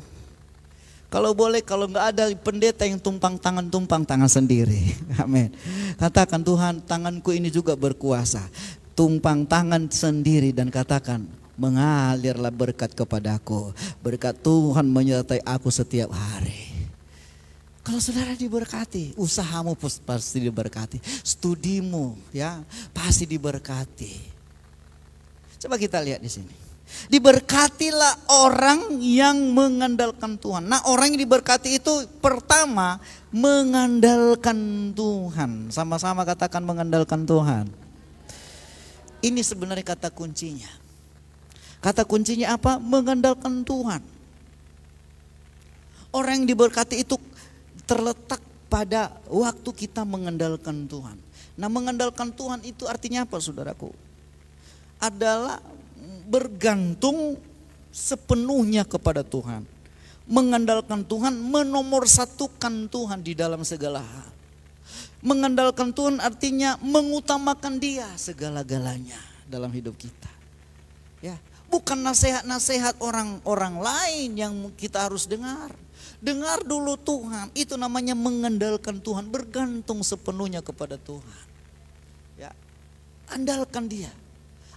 Kalau boleh, kalau nggak ada pendeta yang tumpang tangan sendiri. Amin. Katakan Tuhan, tanganku ini juga berkuasa. Tumpang tangan sendiri dan katakan, mengalirlah berkat kepadaku. Berkat Tuhan menyertai aku setiap hari. Kalau saudara diberkati, usahamu pasti diberkati, studimu ya pasti diberkati. Coba kita lihat di sini. Diberkatilah orang yang mengandalkan Tuhan. Nah, orang yang diberkati itu pertama mengandalkan Tuhan. Sama-sama katakan mengandalkan Tuhan. Ini sebenarnya kata kuncinya. Kata kuncinya apa? Mengandalkan Tuhan. Orang yang diberkati itu terletak pada waktu kita mengandalkan Tuhan. Nah, mengandalkan Tuhan itu artinya apa, saudaraku? Adalah bergantung sepenuhnya kepada Tuhan. Mengandalkan Tuhan, menomorsatukan Tuhan di dalam segala hal. Mengandalkan Tuhan artinya mengutamakan Dia segala-galanya dalam hidup kita. Ya, bukan nasihat-nasihat orang-orang lain yang kita harus dengar. Dengar dulu Tuhan, itu namanya mengandalkan Tuhan, bergantung sepenuhnya kepada Tuhan. Ya, andalkan Dia.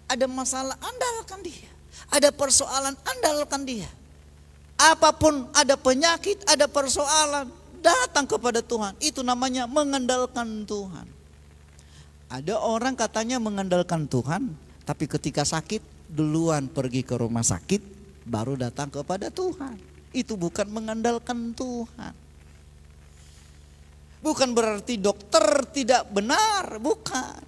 Ada masalah, andalkan Dia. Ada persoalan, andalkan Dia. Apapun, ada penyakit, ada persoalan, datang kepada Tuhan. Itu namanya mengandalkan Tuhan. Ada orang katanya mengandalkan Tuhan, tapi ketika sakit duluan pergi ke rumah sakit, baru datang kepada Tuhan. Itu bukan mengandalkan Tuhan. Bukan berarti dokter tidak benar, bukan.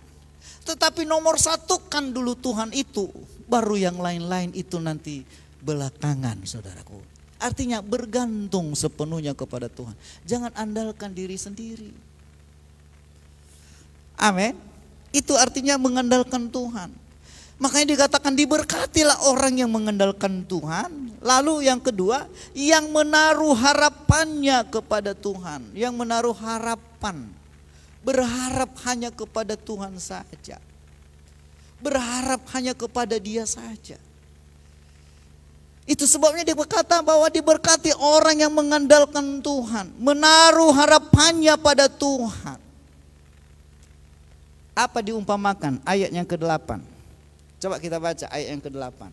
Tetapi nomor satukan dulu Tuhan itu, baru yang lain-lain itu nanti belakangan, saudaraku. Artinya bergantung sepenuhnya kepada Tuhan. Jangan andalkan diri sendiri. Amin. Itu artinya mengandalkan Tuhan. Makanya dikatakan diberkatilah orang yang mengandalkan Tuhan. Lalu yang kedua, yang menaruh harapannya kepada Tuhan. Yang menaruh harapan. Berharap hanya kepada Tuhan saja. Berharap hanya kepada Dia saja. Itu sebabnya dia berkata bahwa diberkati orang yang mengandalkan Tuhan. Menaruh harapannya pada Tuhan. Apa diumpamakan? Ayat yang ke-8. Coba kita baca ayat yang ke-8.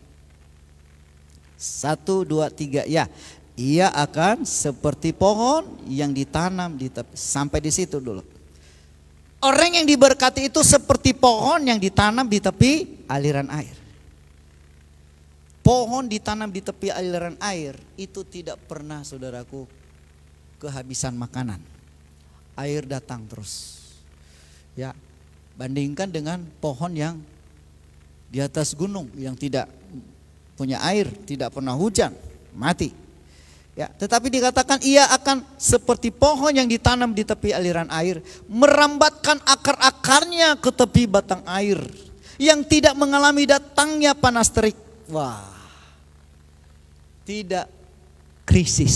1, 2, 3. Ya, ia akan seperti pohon yang ditanam di tepi. Sampai di situ dulu. Orang yang diberkati itu seperti pohon yang ditanam di tepi aliran air. Pohon ditanam di tepi aliran air itu tidak pernah, saudaraku, kehabisan makanan. Air datang terus. Ya, bandingkan dengan pohon yang di atas gunung yang tidak punya air, tidak pernah hujan, mati. Ya, tetapi dikatakan ia akan seperti pohon yang ditanam di tepi aliran air, merambatkan akar-akarnya ke tepi batang air, yang tidak mengalami datangnya panas terik. Wah, tidak krisis.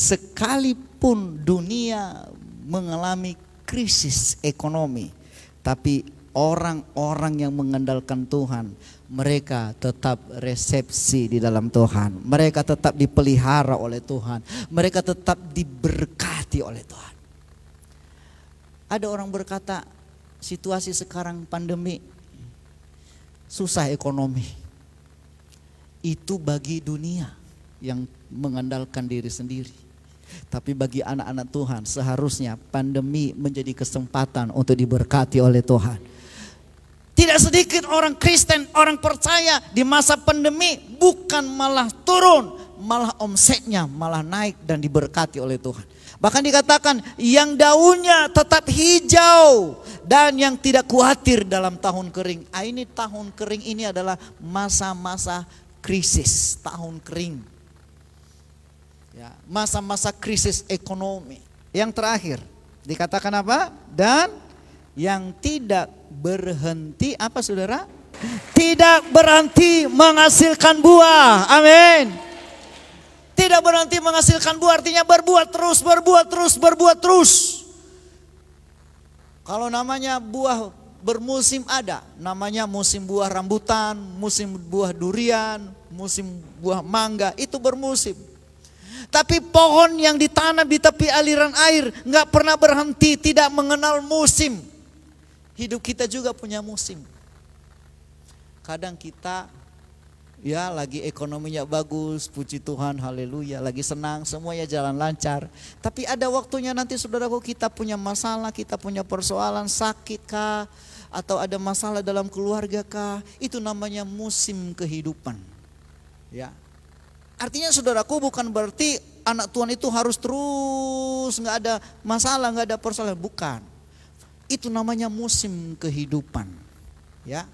Sekalipun dunia mengalami krisis ekonomi, tapi orang-orang yang mengandalkan Tuhan, mereka tetap resepsi di dalam Tuhan. Mereka tetap dipelihara oleh Tuhan. Mereka tetap diberkati oleh Tuhan. Ada orang berkata, situasi sekarang pandemi, susah ekonomi. Itu bagi dunia yang mengandalkan diri sendiri. Tapi bagi anak-anak Tuhan, seharusnya pandemi menjadi kesempatan untuk diberkati oleh Tuhan. Tidak sedikit orang Kristen, orang percaya di masa pandemi bukan malah turun, malah omsetnya malah naik dan diberkati oleh Tuhan. Bahkan dikatakan yang daunnya tetap hijau dan yang tidak khawatir dalam tahun kering. Ini tahun kering ini adalah masa-masa krisis, tahun kering. Ya, masa-masa krisis ekonomi. Yang terakhir dikatakan apa? Dan yang tidak berhenti apa, saudara? Tidak berhenti menghasilkan buah. Amin. Tidak berhenti menghasilkan buah artinya berbuat terus, berbuat terus, berbuat terus. Kalau namanya buah bermusim ada, namanya musim buah rambutan, musim buah durian, musim buah mangga, itu bermusim. Tapi pohon yang ditanam di tepi aliran air nggak pernah berhenti, tidak mengenal musim. Hidup kita juga punya musim. Kadang kita Ya, lagi ekonominya bagus, puji Tuhan, haleluya, lagi senang, semuanya jalan lancar. Tapi ada waktunya nanti saudaraku kita punya masalah, kita punya persoalan, sakit kah, atau ada masalah dalam keluarga kah, itu namanya musim kehidupan. Ya, artinya saudaraku bukan berarti anak Tuhan itu harus terus nggak ada masalah, nggak ada persoalan, bukan. Itu namanya musim kehidupan. Ya,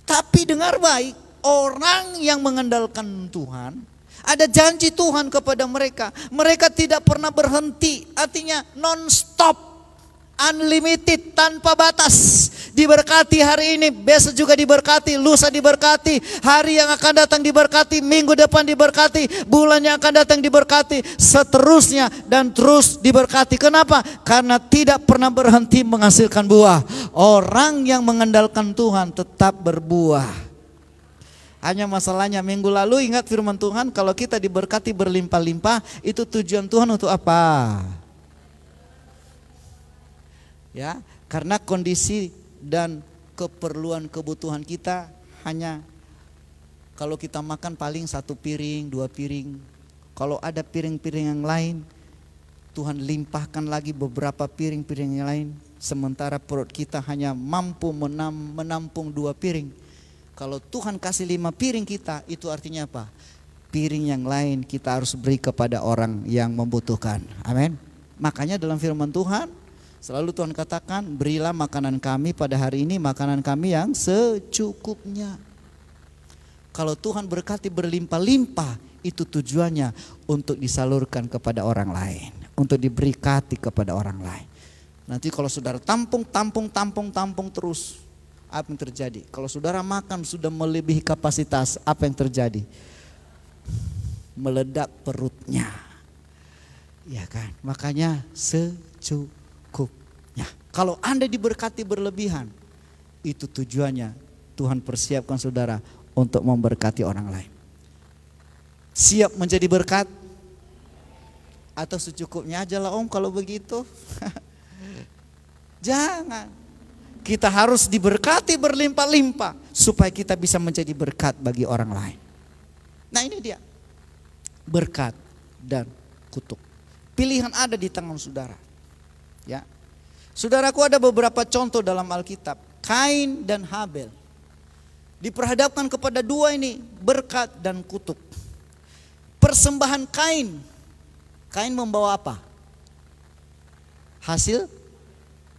tapi dengar baik, orang yang mengandalkan Tuhan, ada janji Tuhan kepada mereka. Mereka tidak pernah berhenti, artinya non-stop, unlimited, tanpa batas. Diberkati hari ini, besok juga diberkati, lusa diberkati, hari yang akan datang diberkati, minggu depan diberkati, bulan yang akan datang diberkati, seterusnya dan terus diberkati. Kenapa? Karena tidak pernah berhenti menghasilkan buah. Orang yang mengandalkan Tuhan tetap berbuah. Hanya masalahnya minggu lalu ingat firman Tuhan, kalau kita diberkati berlimpah-limpah, itu tujuan Tuhan untuk apa? Ya, karena kondisi dan keperluan kebutuhan kita hanya kalau kita makan paling 1 piring, 2 piring. Kalau ada piring-piring yang lain, Tuhan limpahkan lagi beberapa piring-piring yang lain. Sementara perut kita hanya mampu menampung 2 piring. Kalau Tuhan kasih 5 piring kita, itu artinya apa? Piring yang lain kita harus beri kepada orang yang membutuhkan. Amin. Makanya dalam firman Tuhan, selalu Tuhan katakan, berilah makanan kami pada hari ini, makanan kami yang secukupnya. Kalau Tuhan berkati berlimpah-limpah, itu tujuannya untuk disalurkan kepada orang lain, untuk diberkati kepada orang lain. Nanti kalau saudara tampung terus, apa yang terjadi? Kalau saudara makan sudah melebihi kapasitas, apa yang terjadi? Meledak perutnya. Ya kan? Makanya secukupnya. Kalau Anda diberkati berlebihan, itu tujuannya Tuhan persiapkan saudara untuk memberkati orang lain. Siap menjadi berkat? Atau secukupnya aja lah om kalau begitu? Jangan. Kita harus diberkati berlimpah-limpah supaya kita bisa menjadi berkat bagi orang lain. Nah ini dia, berkat dan kutuk. Pilihan ada di tangan saudara. Ya, saudaraku, ada beberapa contoh dalam Alkitab. Kain dan Habel diperhadapkan kepada 2 ini, berkat dan kutuk. Persembahan Kain, Kain membawa apa? Hasil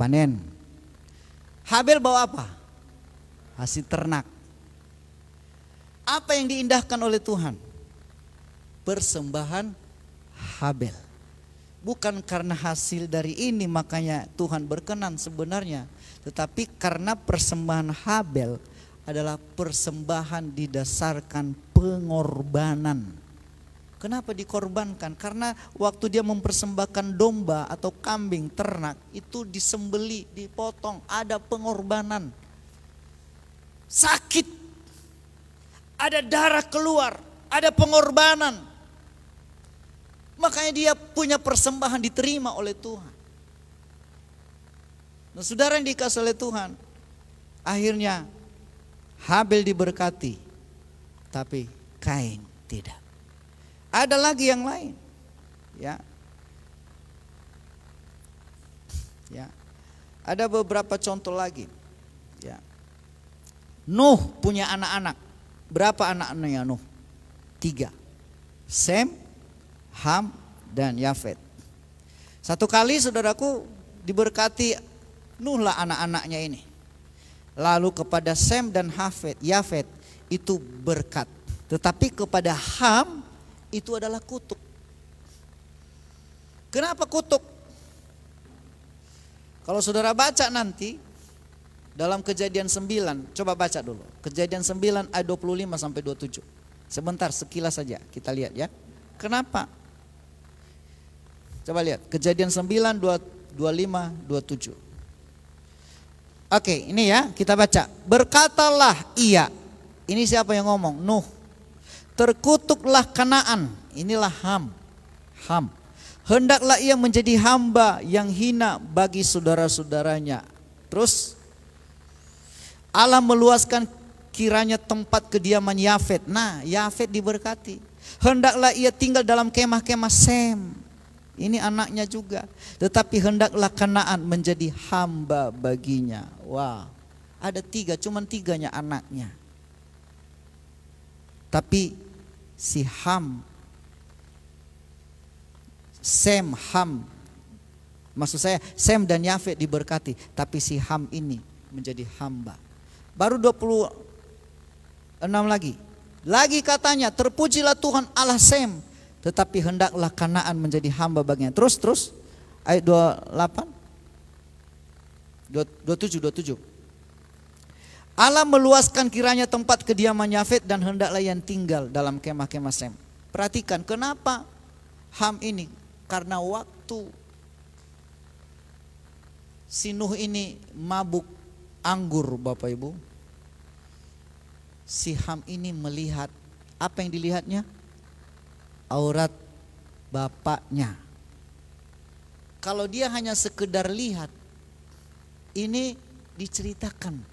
panen. Habel bawa apa? Hasil ternak. Apa yang diindahkan oleh Tuhan? Persembahan Habel. Bukan karena hasil dari ini makanya Tuhan berkenan sebenarnya, tetapi karena persembahan Habel adalah persembahan didasarkan pengorbanan. Kenapa dikorbankan? Karena waktu dia mempersembahkan domba atau kambing, ternak, itu disembeli, dipotong, ada pengorbanan. Sakit, ada darah keluar, ada pengorbanan. Makanya dia punya persembahan diterima oleh Tuhan. Nah saudara yang dikasih oleh Tuhan, akhirnya Habel diberkati, tapi Kain tidak. Ada lagi yang lain, ya. Ya. Ada beberapa contoh lagi, ya. Nuh punya anak-anak. Berapa anak-anaknya Nuh? 3. Sem, Ham, dan Yafet. Satu kali saudaraku diberkati Nuh lah anak-anaknya ini. Lalu kepada Sem dan Yafet itu berkat. Tetapi kepada Ham itu adalah kutuk. Kenapa kutuk? Kalau saudara baca nanti dalam Kejadian 9, coba baca dulu. Kejadian 9 ayat 25 sampai 27. Sebentar, sekilas saja kita lihat ya. Kenapa? Coba lihat Kejadian 9 25 27. Oke, ini ya kita baca. Berkatalah ia. Ini siapa yang ngomong? Nuh. Terkutuklah Kanaan, inilah Ham. Hendaklah ia menjadi hamba yang hina bagi saudara-saudaranya. Terus Allah meluaskan kiranya tempat kediaman Yafet. Nah, Yafet diberkati. Hendaklah ia tinggal dalam kemah-kemah Sem. Ini anaknya juga. Tetapi hendaklah Kanaan menjadi hamba baginya. Wah, ada 3, cuman 3-nya anaknya. Tapi si Ham, Sem, Ham, maksud saya Sem dan Yafet diberkati, tapi si Ham ini menjadi hamba. Baru 26 lagi. Lagi katanya, terpujilah Tuhan Allah Sem, tetapi hendaklah Kanaan menjadi hamba baginya. Terus ayat 28, 27. Allah meluaskan kiranya tempat kediaman Yafet dan hendaklah yang tinggal dalam kemah-kemah Sem. Perhatikan kenapa Ham ini, karena waktu si Nuh ini mabuk anggur, Bapak Ibu, si Ham ini melihat, apa yang dilihatnya? Aurat bapaknya. Kalau dia hanya sekedar lihat, ini diceritakan.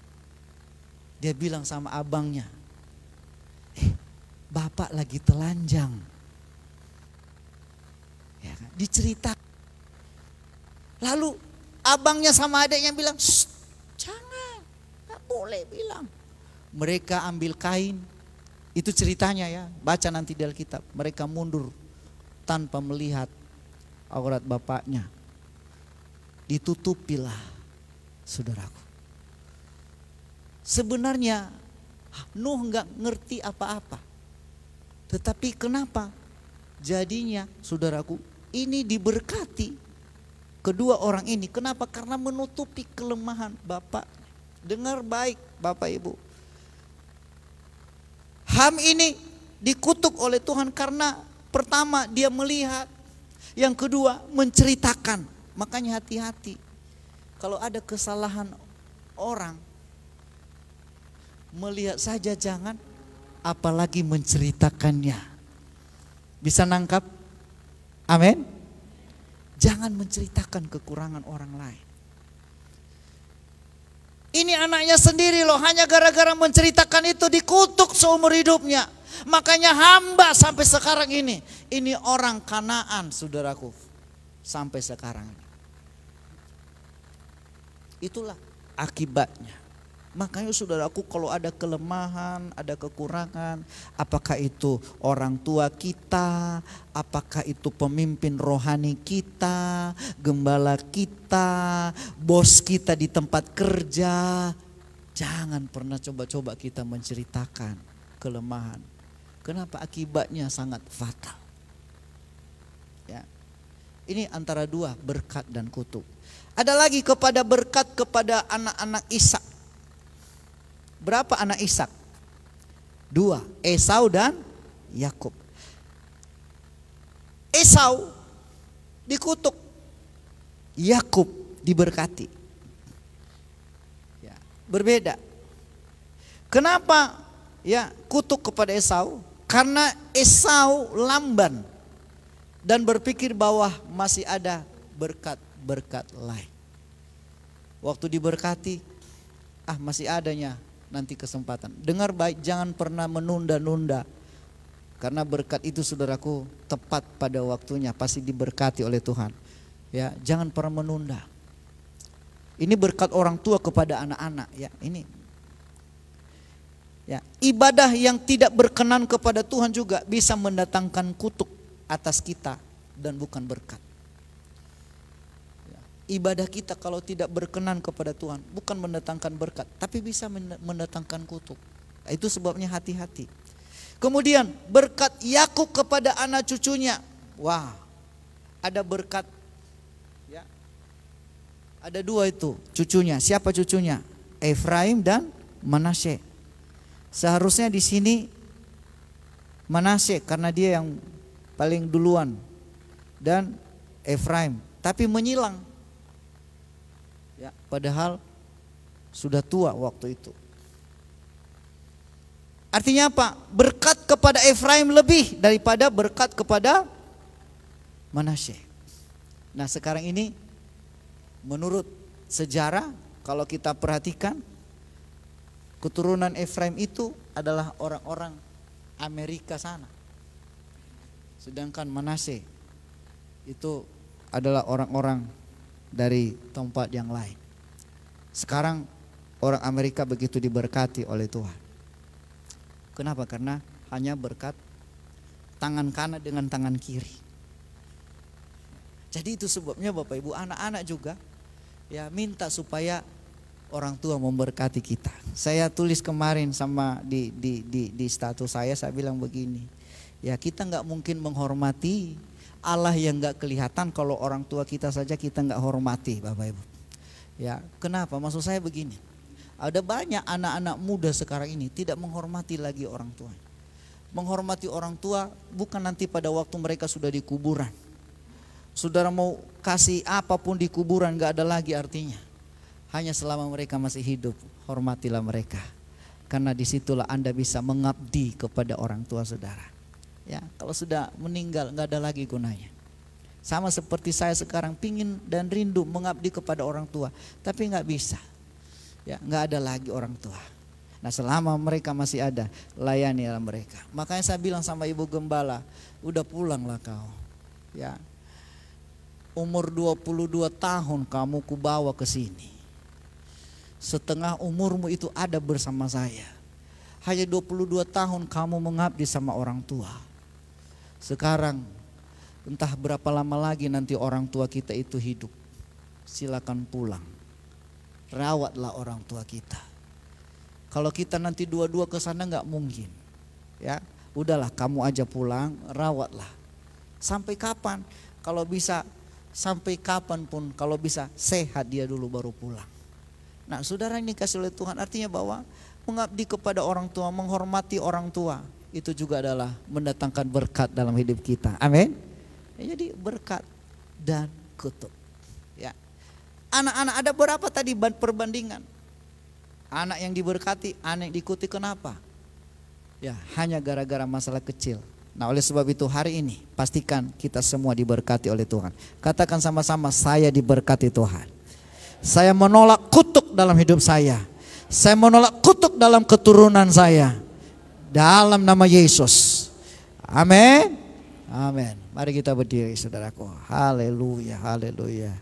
Dia bilang sama abangnya, bapak lagi telanjang. Ya kan? Diceritakan. Lalu abangnya sama adiknya bilang, jangan, gak boleh bilang. Mereka ambil kain, itu ceritanya ya, baca nanti di Alkitab. Mereka mundur tanpa melihat aurat bapaknya. Ditutupilah, saudaraku. Sebenarnya Nuh nggak ngerti apa-apa. Tetapi kenapa jadinya, saudaraku, ini diberkati kedua orang ini. Kenapa? Karena menutupi kelemahan bapak. Dengar baik Bapak Ibu. Ham ini dikutuk oleh Tuhan karena pertama dia melihat, yang kedua menceritakan. Makanya hati-hati kalau ada kesalahan orang, melihat saja jangan, apalagi menceritakannya. Bisa nangkap? Amin. Jangan menceritakan kekurangan orang lain. Ini anaknya sendiri loh, hanya gara-gara menceritakan itu dikutuk seumur hidupnya. Makanya hamba sampai sekarang ini. Ini orang Kanaan, saudaraku, sampai sekarang. Itulah akibatnya. Makanya saudaraku, kalau ada kelemahan, ada kekurangan, apakah itu orang tua kita, apakah itu pemimpin rohani kita, gembala kita, bos kita di tempat kerja, jangan pernah coba-coba kita menceritakan kelemahan. Kenapa? Akibatnya sangat fatal. Ya. Ini antara dua, berkat dan kutuk. Ada lagi kepada berkat kepada anak-anak Ishak. Berapa anak Ishak? 2, Esau dan Yakub. Esau dikutuk, Yakub diberkati. Ya, berbeda. Kenapa ya kutuk kepada Esau? Karena Esau lamban dan berpikir bahwa masih ada berkat-berkat lain. Waktu diberkati, masih adanya nanti kesempatan. Dengar baik, jangan pernah menunda-nunda. Karena berkat itu saudaraku tepat pada waktunya, pasti diberkati oleh Tuhan. Ya, jangan pernah menunda. Ini berkat orang tua kepada anak-anak ya, ini. Ya, ibadah yang tidak berkenan kepada Tuhan juga bisa mendatangkan kutuk atas kita dan bukan berkat. Ibadah kita kalau tidak berkenan kepada Tuhan bukan mendatangkan berkat, tapi bisa mendatangkan kutuk. Itu sebabnya hati-hati. Kemudian berkat Yakub kepada anak cucunya. Wah, ada berkat ya. Ada 2 itu cucunya. Siapa cucunya? Efraim dan Manasye. Seharusnya di sini Manasye karena dia yang paling duluan, dan Efraim, tapi menyilang. Ya, padahal sudah tua waktu itu. Artinya apa? Berkat kepada Efraim lebih daripada berkat kepada Manasye. Nah, sekarang ini menurut sejarah kalau kita perhatikan, Keturunan Efraim itu adalah orang-orang Amerika sana. Sedangkan Manase itu adalah orang-orang dari tempat yang lain. Sekarang orang Amerika begitu diberkati oleh Tuhan. Kenapa? Karena hanya berkat tangan kanan dengan tangan kiri. Jadi itu sebabnya Bapak Ibu, anak-anak juga ya minta supaya orang tua memberkati kita. Saya tulis kemarin sama di status saya bilang begini, ya kita nggak mungkin menghormati Allah yang nggak kelihatan kalau orang tua kita saja kita nggak hormati, Bapak Ibu. Ya kenapa? Maksud saya begini, ada banyak anak-anak muda sekarang ini tidak menghormati lagi orang tua. Menghormati orang tua bukan nanti pada waktu mereka sudah di kuburan. Saudara mau kasih apapun di kuburan nggak ada lagi artinya. Hanya selama mereka masih hidup, hormatilah mereka. Karena disitulah Anda bisa mengabdi kepada orang tua saudara. Ya, kalau sudah meninggal nggak ada lagi gunanya. Sama seperti saya sekarang pingin dan rindu mengabdi kepada orang tua, tapi nggak bisa. Ya, nggak ada lagi orang tua. Nah, selama mereka masih ada, layanilah mereka. Makanya saya bilang sama Ibu Gembala, udah pulanglah kau. Ya. Umur 22 tahun kamu kubawa ke sini. Setengah umurmu itu ada bersama saya. Hanya 22 tahun kamu mengabdi sama orang tua. Sekarang entah berapa lama lagi nanti orang tua kita itu hidup. Silakan pulang. Rawatlah orang tua kita. Kalau kita nanti dua-dua ke sana nggak mungkin. Ya, udahlah kamu aja pulang, rawatlah. Sampai kapan? Kalau bisa sampai kapan pun, kalau bisa sehat dia dulu baru pulang. Nah, saudara ini kasih oleh Tuhan artinya bahwa mengabdi kepada orang tua, menghormati orang tua itu juga adalah mendatangkan berkat dalam hidup kita. Amin. Ya, jadi berkat dan kutuk. Ya. Anak-anak ada berapa tadi perbandingan? Anak yang diberkati, anak yang diikuti, kenapa? Ya, hanya gara-gara masalah kecil. Nah, oleh sebab itu hari ini pastikan kita semua diberkati oleh Tuhan. Katakan sama-sama, saya diberkati Tuhan. Saya menolak kutuk dalam hidup saya. Saya menolak kutuk dalam keturunan saya. Dalam nama Yesus. Amin. Amin. Mari kita berdiri saudaraku. Haleluya, haleluya.